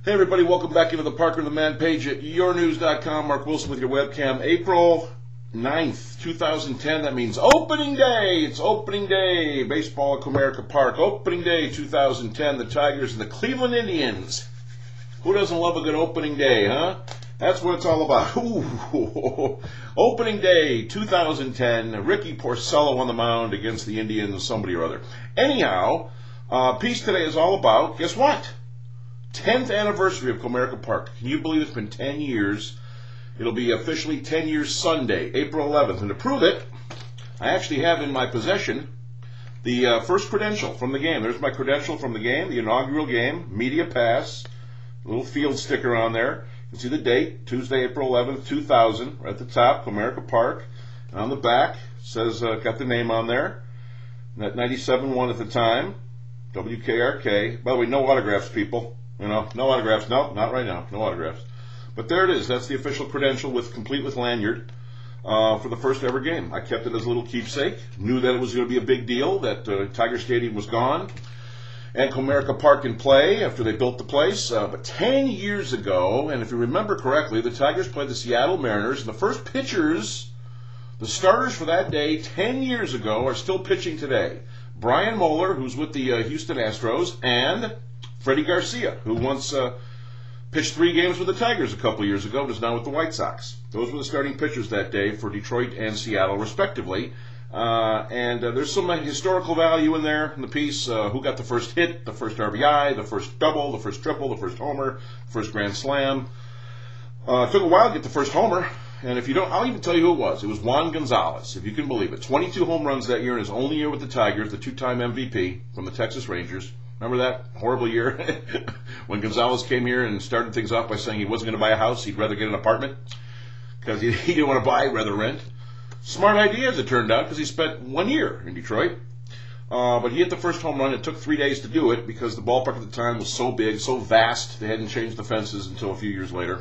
Hey everybody, welcome back into the Parker the Man page at yournews.com. Mark Wilson with your webcam. April 9th, 2010. That means opening day. It's opening day. Baseball at Comerica Park. Opening day 2010. The Tigers and the Cleveland Indians. Who doesn't love a good opening day, huh? That's what it's all about. Ooh. Opening day 2010. Ricky Porcello on the mound against the Indians, somebody or other. Anyhow, piece today is all about, guess what? 10th anniversary of Comerica Park. Can you believe it's been 10 years? It'll be officially 10 years Sunday, April 11th. And to prove it, I actually have in my possession the first credential from the game. There's my credential from the game, the inaugural game, media pass, little field sticker on there. You can see the date, Tuesday, April 11th, 2000, right at the top, Comerica Park. And on the back, it says, got the name on there. That 97-1 at the time, WKRK. By the way, no autographs, people. You know, no autographs. No, not right now. No autographs. But there it is. That's the official credential, complete with lanyard for the first ever game. I kept it as a little keepsake. Knew that it was going to be a big deal, that Tiger Stadium was gone and Comerica Park in play after they built the place. But 10 years ago, and if you remember correctly, the Tigers played the Seattle Mariners, and the first pitchers, the starters for that day 10 years ago, are still pitching today. Brian Moeller, who's with the Houston Astros, and Freddie Garcia, who once pitched 3 games with the Tigers a couple years ago, and is now with the White Sox. Those were the starting pitchers that day for Detroit and Seattle, respectively. And there's some historical value in there in the piece. Who got the first hit, the first RBI, the first double, the first triple, the first homer, the first grand slam. It took a while to get the first homer. And if you don't, I'll even tell you who it was. It was Juan Gonzalez, if you can believe it. 22 home runs that year in his only year with the Tigers, the 2-time MVP from the Texas Rangers. Remember that horrible year when Gonzalez came here and started things off by saying he wasn't going to buy a house, he'd rather get an apartment because he didn't want to buy, rather rent. Smart idea, as it turned out, because he spent 1 year in Detroit. But he hit the first home run. It took 3 days to do it because the ballpark at the time was so big, so vast, they hadn't changed the fences until a few years later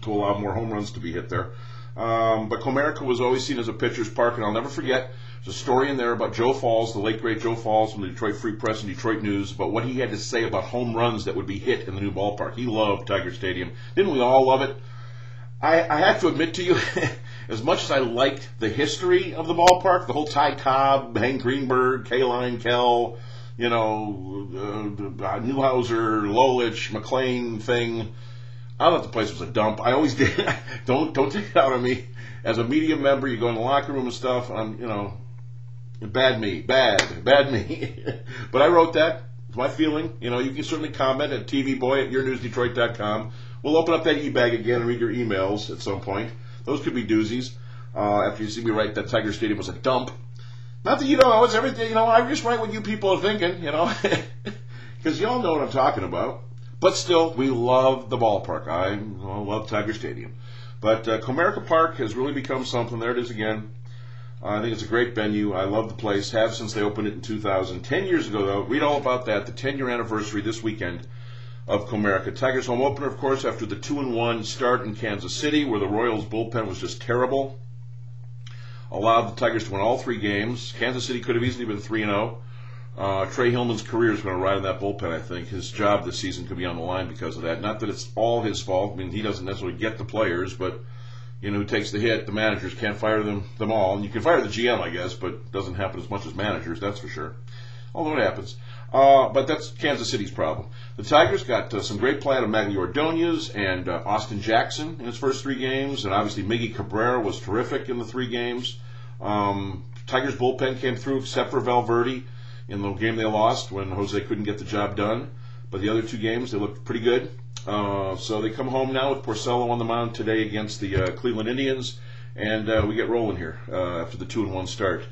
to allow more home runs to be hit there. But Comerica was always seen as a pitcher's park, and I'll never forget, there's a story in there about Joe Falls, the late great Joe Falls from the Detroit Free Press and Detroit News, about what he had to say about home runs that would be hit in the new ballpark. He loved Tiger Stadium. Didn't we all love it? I have to admit to you, as much as I liked the history of the ballpark, the whole Ty Cobb, Hank Greenberg, Kaline Kell, you know, Newhouser, Lolich, McLean thing, I thought the place was a dump. I always did. Don't take it out on me. As a media member, you go in the locker room and stuff. You know, bad me. But I wrote that. It's my feeling. You know, you can certainly comment at tvboy@yournewsdetroit.com. We'll open up that e-bag again and read your emails at some point. Those could be doozies. After you see me write that Tiger Stadium was a dump. Not that you know it's everything. You know, I just write what you people are thinking. You know, because you all know what I'm talking about. But still, we love the ballpark. I love Tiger Stadium. But Comerica Park has really become something. There it is again. I think it's a great venue. I love the place. Have since they opened it in 2000. 10 years ago, though. Read all about that. The 10-year anniversary this weekend of Comerica. Tigers home opener, of course, after the 2-1 start in Kansas City, where the Royals bullpen was just terrible. Allowed the Tigers to win all 3 games. Kansas City could have easily been 3-0. Trey Hillman's career is going to ride on that bullpen, I think. His job this season could be on the line because of that. Not that it's all his fault. I mean, he doesn't necessarily get the players, but, you know, who takes the hit? The managers can't fire them all. And you can fire the GM, I guess, but it doesn't happen as much as managers, that's for sure. Although it happens. But that's Kansas City's problem. The Tigers got some great play out of Maggie Ordonez and Austin Jackson in his first 3 games. And obviously Miggy Cabrera was terrific in the 3 games. Tigers bullpen came through except for Valverde in the game they lost when Jose couldn't get the job done. But the other 2 games, they looked pretty good. So they come home now with Porcello on the mound today against the Cleveland Indians. And we get rolling here after the 2-1 start.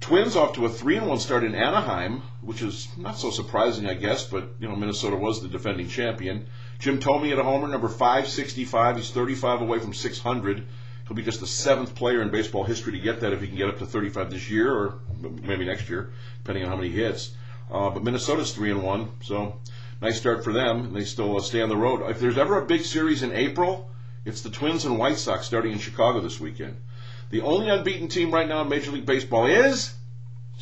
Twins off to a 3-1 start in Anaheim, which is not so surprising, I guess, but, you know, Minnesota was the defending champion. Jim Thome at a homer, number 565. He's 35 away from 600. He'll be just the 7th player in baseball history to get that if he can get up to 35 this year or maybe next year, depending on how many hits. But Minnesota's 3-1, so nice start for them, and they still stay on the road. If there's ever a big series in April, it's the Twins and White Sox starting in Chicago this weekend. The only unbeaten team right now in Major League Baseball is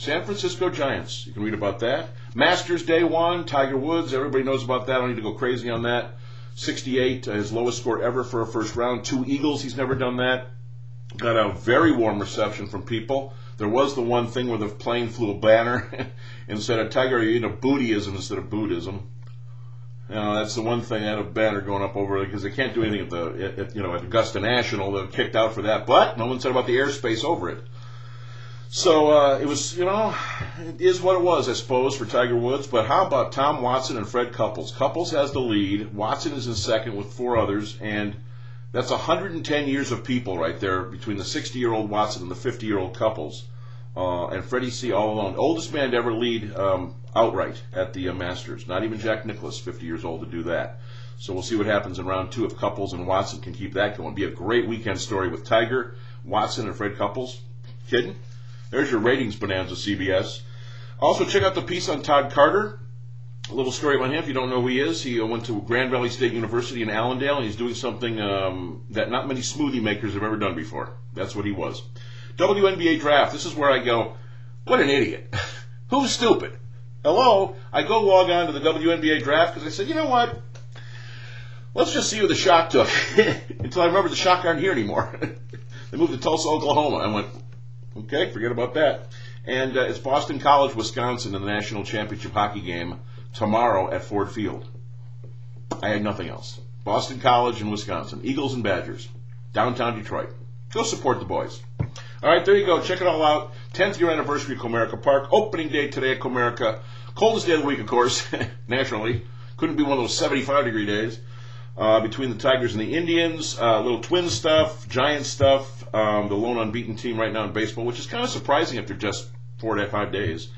San Francisco Giants. You can read about that. Masters Day 1, Tiger Woods. Everybody knows about that. I don't need to go crazy on that. 68, his lowest score ever for a first round. 2 eagles. He's never done that. Got a very warm reception from people. There was the one thing where the plane flew a banner and said, Tiger, you're into Buddhism instead of Buddhism. You know, that's the one thing. I had a banner going up over because they can't do anything at Augusta National. They're kicked out for that. But no one said about the airspace over it. So it was, it is what it was, I suppose, for Tiger Woods. But how about Tom Watson and Fred Couples? Couples has the lead. Watson is in second with 4 others. And that's 110 years of people right there between the 60-year-old Watson and the 50-year-old Couples. And Freddie C. all alone. Oldest man to ever lead outright at the Masters. Not even Jack Nicklaus, 50 years old, to do that. So we'll see what happens in round 2 if Couples and Watson can keep that going. Be a great weekend story with Tiger, Watson, and Fred Couples. Kidding? There's your ratings bonanza, CBS. Also, check out the piece on Todd Carter. A little story about him if you don't know who he is. He went to Grand Valley State University in Allendale, and he's doing something that not many smoothie makers have ever done before. That's what he was. WNBA draft. This is where I go, what an idiot. Who's stupid? Hello? I go log on to the WNBA draft because I said, you know what? Let's just see who the Shock took. Until I remember the Shock aren't here anymore. They moved to Tulsa, Oklahoma. I went, okay, forget about that. And it's Boston College, Wisconsin in the national championship hockey game tomorrow at Ford Field. I had nothing else. Boston College and Wisconsin. Eagles and Badgers. Downtown Detroit. Go support the boys. All right, there you go. Check it all out. 10th year anniversary of Comerica Park. Opening day today at Comerica. Coldest day of the week, of course, nationally. Couldn't be one of those 75-degree days. Between the Tigers and the Indians, little twin stuff, Giant stuff, the lone unbeaten team right now in baseball, which is kind of surprising after just 4 to 5 days.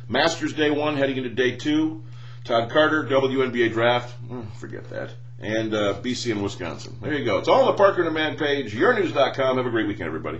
Masters Day 1 heading into Day 2. Todd Carter, WNBA draft. Forget that. And BC and Wisconsin. There you go. It's all on the Parker and the Man page, yournews.com. Have a great weekend, everybody.